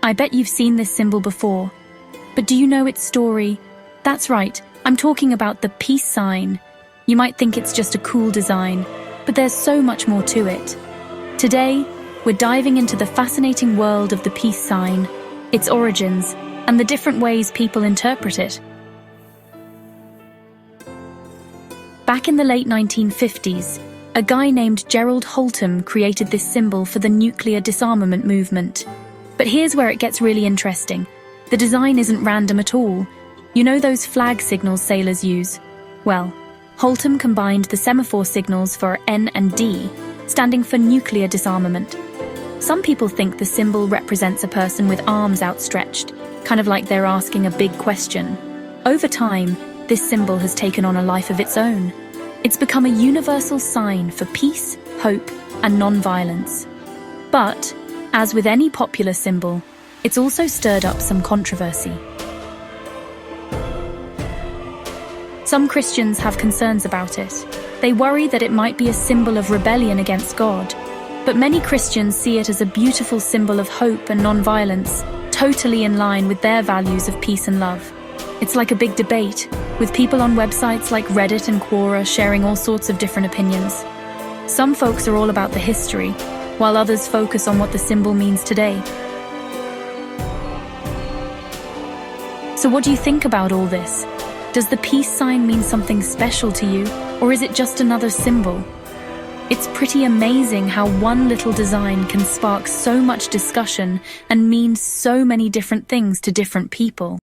I bet you've seen this symbol before. But do you know its story? That's right, I'm talking about the peace sign. You might think it's just a cool design, but there's so much more to it. Today, we're diving into the fascinating world of the peace sign, its origins, and the different ways people interpret it. Back in the late 1950s, a guy named Gerald Holtham created this symbol for the nuclear disarmament movement. But here's where it gets really interesting. The design isn't random at all. You know those flag signals sailors use? Well, Holtham combined the semaphore signals for N and D, standing for nuclear disarmament. Some people think the symbol represents a person with arms outstretched, kind of like they're asking a big question. Over time, this symbol has taken on a life of its own. It's become a universal sign for peace, hope, and non-violence. But, as with any popular symbol, it's also stirred up some controversy. Some Christians have concerns about it. They worry that it might be a symbol of rebellion against God. But many Christians see it as a beautiful symbol of hope and non-violence, totally in line with their values of peace and love. It's like a big debate, with people on websites like Reddit and Quora sharing all sorts of different opinions. Some folks are all about the history, while others focus on what the symbol means today. So what do you think about all this? Does the peace sign mean something special to you, or is it just another symbol? It's pretty amazing how one little design can spark so much discussion and mean so many different things to different people.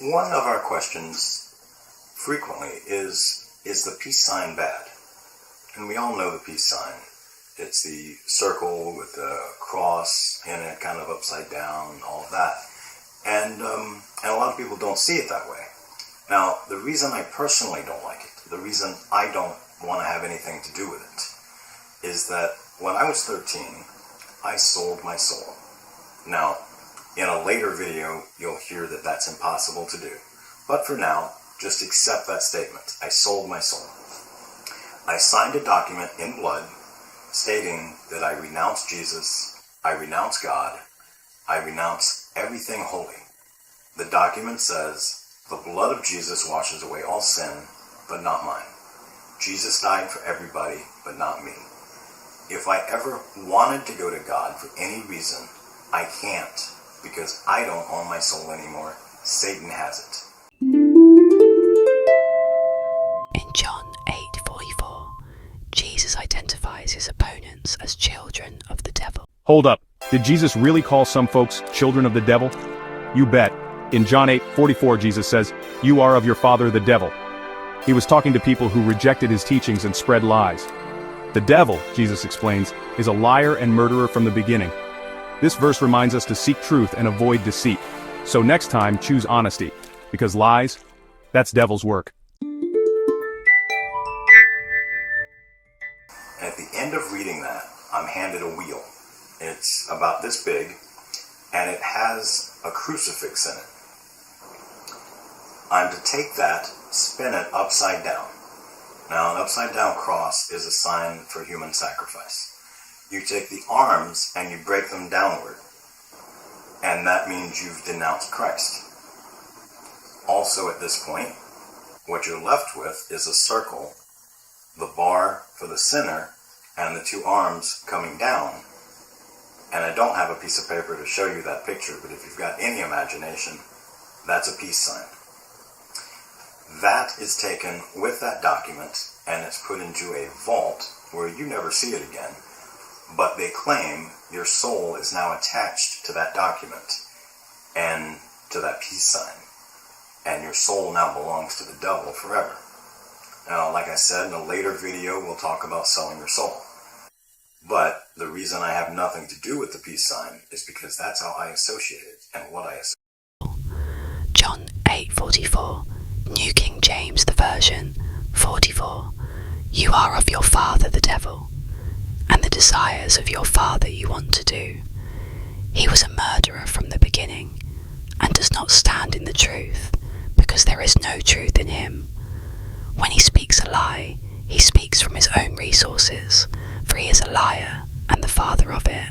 One of our questions frequently is the peace sign bad? And we all know the peace sign. It's the circle with the cross in it, kind of upside down, all of that. And a lot of people don't see it that way. Now, the reason I personally don't like it, the reason I don't want to have anything to do with it, is that when I was 13, I sold my soul. Now, in a later video, you'll hear that that's impossible to do. But for now, just accept that statement. I sold my soul. I signed a document in blood stating that I renounce Jesus, I renounce God, I renounce everything holy. The document says, the blood of Jesus washes away all sin, but not mine. Jesus died for everybody, but not me. If I ever wanted to go to God for any reason, I can't, because I don't own my soul anymore. Satan has it. In John 8:44, Jesus identifies his opponents as children of the devil. Hold up. Did Jesus really call some folks children of the devil? You bet. In John 8:44, Jesus says, "You are of your father the devil." He was talking to people who rejected his teachings and spread lies. The devil, Jesus explains, is a liar and murderer from the beginning. This verse reminds us to seek truth and avoid deceit. So next time, choose honesty, because lies, that's devil's work. At the end of reading that, I'm handed a wheel. It's about this big, and it has a crucifix in it. I'm to take that, spin it upside down. Now, an upside down cross is a sign for human sacrifice. You take the arms and you break them downward, and that means you've denounced Christ. Also at this point, what you're left with is a circle, the bar for the sinner, and the two arms coming down. And I don't have a piece of paper to show you that picture, but if you've got any imagination, that's a peace sign. That is taken with that document, and it's put into a vault where you never see it again. But they claim your soul is now attached to that document and to that peace sign. And your soul now belongs to the devil forever. Now, like I said, in a later video, we'll talk about selling your soul. But the reason I have nothing to do with the peace sign is because that's how I associate it and what I associate. John 8:44, New King James, the version, 44. You are of your father the devil, and the desires of your father you want to do. He was a murderer from the beginning, and does not stand in the truth, because there is no truth in him. When he speaks a lie, he speaks from his own resources, for he is a liar and the father of it.